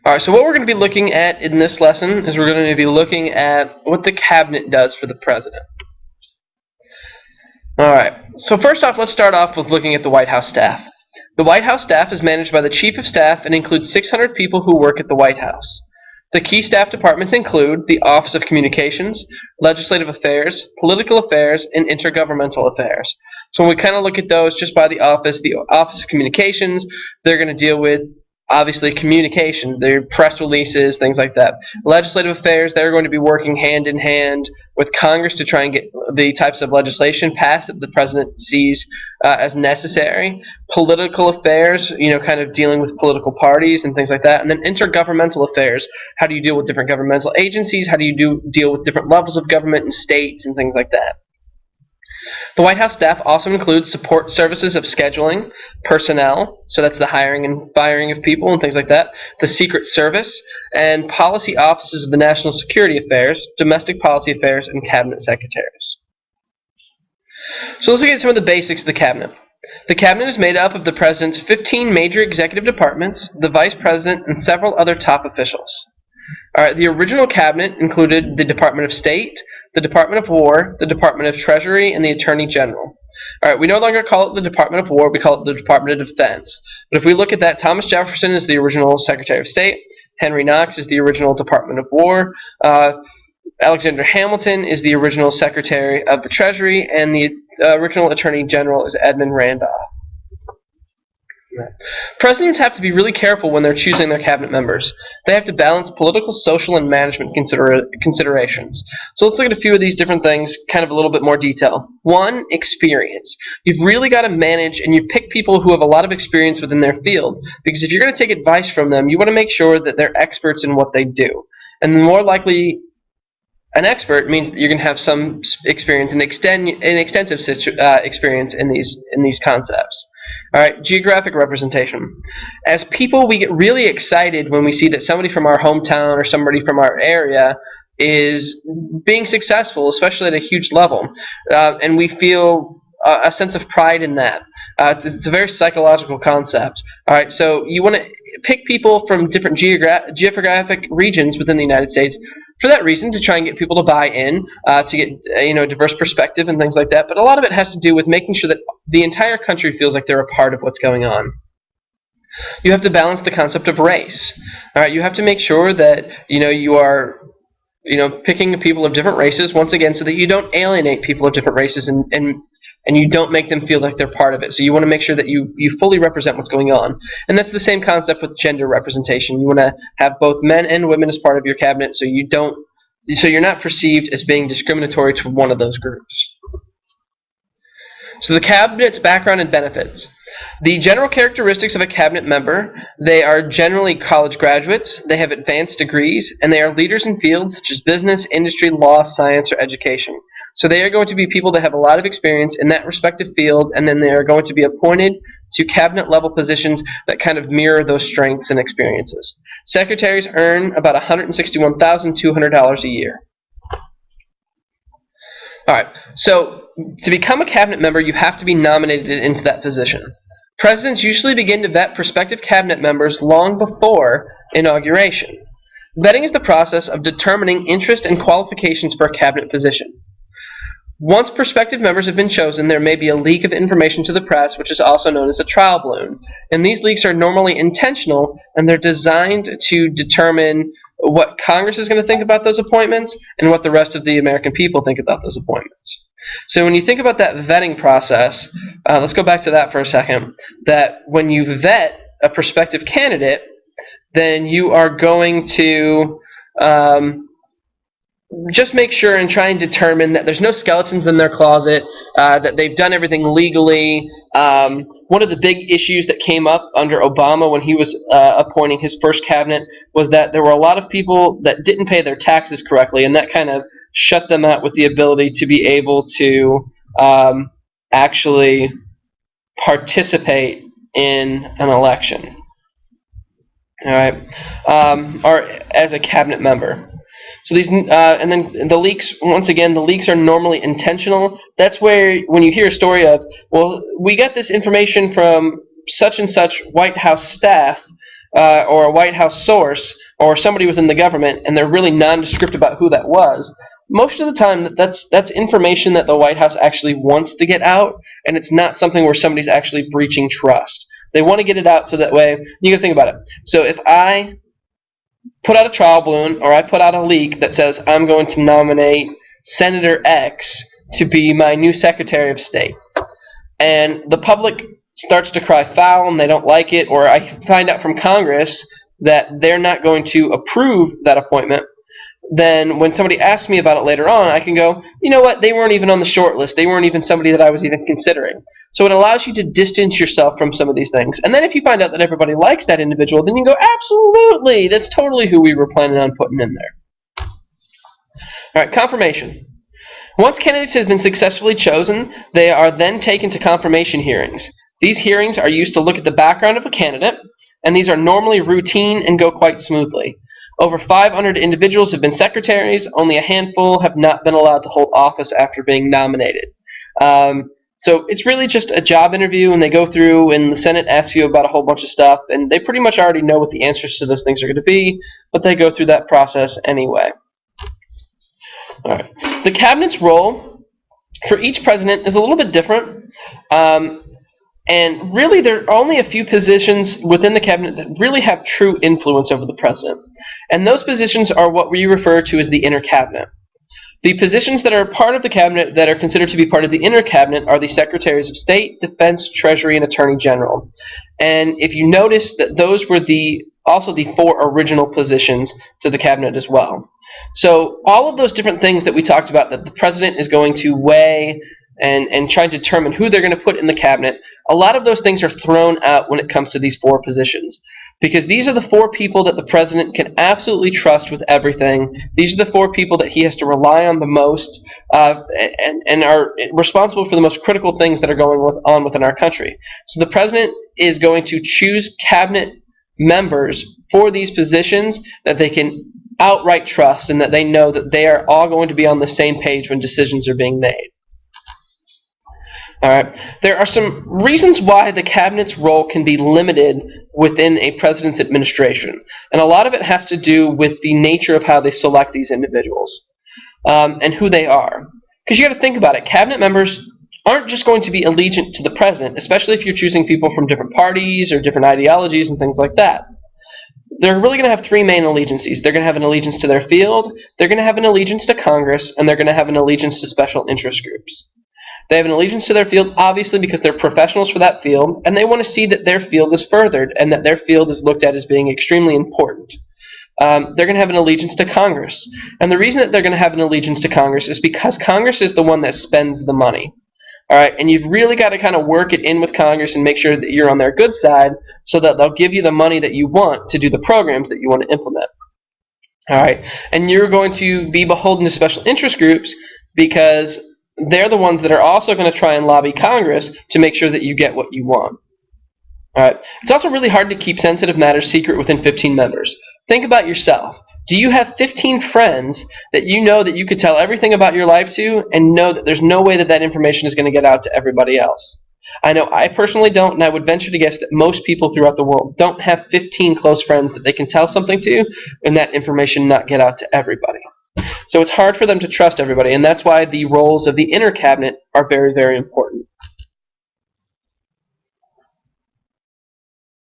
Alright, so what we're going to be looking at in this lesson is we're going to be looking at what the cabinet does for the president. Alright, so first off, let's start off with looking at the White House staff. The White House staff is managed by the Chief of Staff and includes 600 people who work at the White House. The key staff departments include the Office of Communications, Legislative Affairs, Political Affairs, and Intergovernmental Affairs. So when we kind of look at those just by the Office of Communications, they're going to deal with obviously communication, their press releases, things like that. Legislative affairs, they're going to be working hand in hand with Congress to try and get the types of legislation passed that the president sees as necessary. Political affairs, kind of dealing with political parties and things like that. And then intergovernmental affairs, how do you deal with different governmental agencies? How do you deal with different levels of government and states and things like that? The White House staff also includes support services of scheduling, personnel, so that's the hiring and firing of people and things like that, the Secret Service, and policy offices of the National Security Affairs, Domestic Policy Affairs, and Cabinet Secretaries. So let's look at some of the basics of the Cabinet. The Cabinet is made up of the President's 15 major executive departments, the Vice President, and several other top officials. The original Cabinet included the Department of State, the Department of War, the Department of Treasury, and the Attorney General. We no longer call it the Department of War, we call it the Department of Defense. But if we look at that, Thomas Jefferson is the original Secretary of State, Henry Knox is the original Department of War, Alexander Hamilton is the original Secretary of the Treasury, and the original Attorney General is Edmund Randolph. Presidents have to be really careful when they're choosing their cabinet members. They have to balance political, social, and management considerations. So let's look at a few of these different things, kind of a little bit more detail. One, experience. You've really got to manage and you pick people who have a lot of experience within their field, because if you're going to take advice from them, you want to make sure that they're experts in what they do. And the more likely an expert means that you're going to have some experience and extensive experience in these concepts. Geographic representation. As people, we get really excited when we see that somebody from our hometown or somebody from our area is being successful, especially at a huge level. And we feel a sense of pride in that. It's a very psychological concept. So you want to pick people from different geographic regions within the United States for that reason, to try and get people to buy in, to get a diverse perspective and things like that. But a lot of it has to do with making sure that the entire country feels like they're a part of what's going on. You have to balance the concept of race. You have to make sure that you are picking people of different races once again, so that you don't alienate people of different races and you don't make them feel like they're part of it. So you want to make sure that you fully represent what's going on. And that's the same concept with gender representation. You want to have both men and women as part of your cabinet, so you're not perceived as being discriminatory to one of those groups. So the cabinet's background and benefits. The general characteristics of a cabinet member: they are generally college graduates, they have advanced degrees, and they are leaders in fields such as business, industry, law, science, or education. So they are going to be people that have a lot of experience in that respective field, and then they are going to be appointed to cabinet-level positions that kind of mirror those strengths and experiences. Secretaries earn about $161,200 a year. So to become a cabinet member, you have to be nominated into that position. Presidents usually begin to vet prospective cabinet members long before inauguration. Vetting is the process of determining interest and qualifications for a cabinet position. Once prospective members have been chosen, there may be a leak of information to the press, which is also known as a trial balloon. And these leaks are normally intentional, and they're designed to determine what Congress is going to think about those appointments and what the rest of the American people think about those appointments. So when you think about that vetting process, let's go back to that for a second, that when you vet a prospective candidate, then you are going to just make sure and try and determine that there's no skeletons in their closet, that they've done everything legally. One of the big issues that came up under Obama when he was appointing his first cabinet was that there were a lot of people that didn't pay their taxes correctly, and that kind of shut them out with the ability to be able to actually participate in an election. Or as a cabinet member. So these, and then the leaks, once again, the leaks are normally intentional. That's where, when you hear a story of, well, we got this information from such and such White House staff, or a White House source or somebody within the government, and they're really nondescript about who that was, most of the time that's information that the White House actually wants to get out, and it's not something where somebody's actually breaching trust. They want to get it out so that way, you can think about it. So if I put out a trial balloon, or I put out a leak that says I'm going to nominate Senator X to be my new Secretary of State, and the public starts to cry foul and they don't like it, or I find out from Congress that they're not going to approve that appointment, then when somebody asks me about it later on, I can go, you know what, they weren't even on the short list. They weren't even somebody that I was even considering. So it allows you to distance yourself from some of these things. And then if you find out that everybody likes that individual, then you go, absolutely, that's totally who we were planning on putting in there. All right, confirmation. Once candidates have been successfully chosen, they are then taken to confirmation hearings. These hearings are used to look at the background of a candidate, and these are normally routine and go quite smoothly. Over 500 individuals have been secretaries. Only a handful have not been allowed to hold office after being nominated. So it's really just a job interview, and they go through, and the Senate asks you about a whole bunch of stuff, and they pretty much already know what the answers to those things are going to be, but they go through that process anyway. All right. The cabinet's role for each president is a little bit different. And really, there are only a few positions within the cabinet that really have true influence over the president. And those positions are what we refer to as the inner cabinet. The positions that are part of the cabinet that are considered to be part of the inner cabinet are the Secretaries of State, Defense, Treasury, and Attorney General. And if you notice that those were also the 4 original positions to the cabinet as well. So all of those different things that we talked about that the president is going to weigh and try to determine who they're going to put in the cabinet, a lot of those things are thrown out when it comes to these 4 positions. Because these are the 4 people that the president can absolutely trust with everything. These are the 4 people that he has to rely on the most and are responsible for the most critical things that are going on within our country. So the president is going to choose cabinet members for these positions that they can outright trust and that they know that they are all going to be on the same page when decisions are being made. All right. There are some reasons why the cabinet's role can be limited within a president's administration, and a lot of it has to do with the nature of how they select these individuals and who they are. Because you got to think about it. Cabinet members aren't just going to be allegiant to the president, especially if you're choosing people from different parties or different ideologies and things like that. They're really going to have 3 main allegiances. They're going to have an allegiance to their field, they're going to have an allegiance to Congress, and they're going to have an allegiance to special interest groups. They have an allegiance to their field, obviously, because they're professionals for that field, and they want to see that their field is furthered and that their field is looked at as being extremely important. They're going to have an allegiance to Congress. And the reason that they're going to have an allegiance to Congress is because Congress is the one that spends the money. All right, and you've really got to kind of work it in with Congress and make sure that you're on their good side so that they'll give you the money that you want to do the programs that you want to implement. All right, and you're going to be beholden to special interest groups because they're the ones that are also going to try and lobby Congress to make sure that you get what you want. All right. It's also really hard to keep sensitive matters secret within 15 members. Think about yourself. Do you have 15 friends that you know that you could tell everything about your life to and know that there's no way that that information is going to get out to everybody else? I know I personally don't, and I would venture to guess that most people throughout the world don't have 15 close friends that they can tell something to and that information not get out to everybody. So it's hard for them to trust everybody, and that's why the roles of the inner cabinet are very, very important.